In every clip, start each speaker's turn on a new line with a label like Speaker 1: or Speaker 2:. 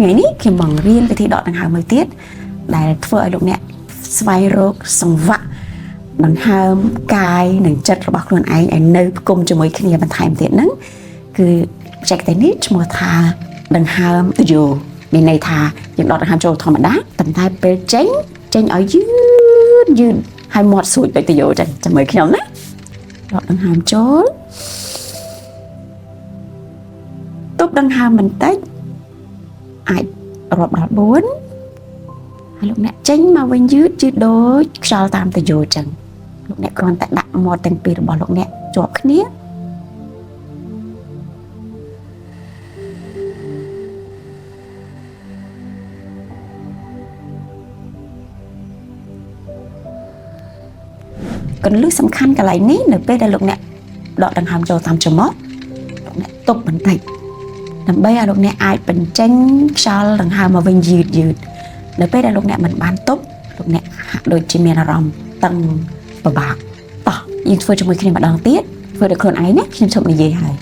Speaker 1: ថ្ងៃនេះខ្ញុំបង្រៀនវិធីដកដង្ហើមមួយទៀតដែលធ្វើឲ្យលោកអ្នកស្វែងរកសង្វាក់ដង្ហើមកាយនិងចិត្តរបស់ខ្លួនឯងឲ្យនៅផ្គុំជាមួយគ្នាបន្ថែមទៀតហ្នឹងគឺបច្ចេកទេសនេះឈ្មោះថាដង្ហើមទយោមានន័យថាយើងដកដង្ហើមចូលធម្មតាប៉ុន្តែពេលចេញឲ្យយឺតហើយមាត់ស្រួចដូចទយោចឹងចាំមើលខ្ញុំណាដកដង្ហើមចូលទប់ដង្ហើមបន្តិចអាចរាប់ដល់4ហើយលោកអ្នកចេញមកវិញយឺតដូចខ្យល់តាមទយោចឹងលោកអ្នកគ្រាន់តែដាក់មាត់ទាំងពីររបស់លោកអ្នកជាប់គ្នាកន្លឹះសំខាន់កន្លែងនេះនៅពេលដែលលោកអ្នកដកដង្ហើមចូលតាមច្រមុះលោកអ្នកទប់បន្តិចដើម្បីឲ្យលោកអ្នកអាចបញ្ចេញខ្យល់ដង្ហើមមកវិញយឺតនៅពេលដែលលោកអ្នកមិនបានទប់លោកអ្នកហាក់ដូចជាមានអារម្មណ៍តឹងពិបាកតោះយើងធ្វើជាមួយគ្នាម្ដងទៀតធ្វើដោយខ្លួនឯងណាខ្ញុំឈប់និយាយហើយ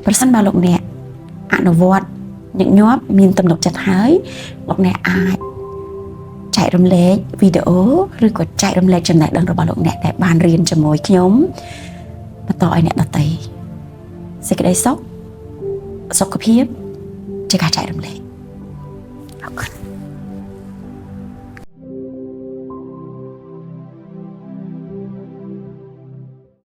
Speaker 1: ប្រសិនបើលោកអ្នកអនុវត្តញឹកញាប់មានទំនុកចិត្តហើយលោកអ្នកអាចចែករំលែកវីដេអូឬក៏ចែករំលែកចំណេះដឹងរបស់លោកអ្នកដែលបានរៀនជាមួយខ្ញុំបន្តឲ្យអ្នកដទៃសេចក្តីសុខសុខភាពជាការចែករំលែកអរគុណ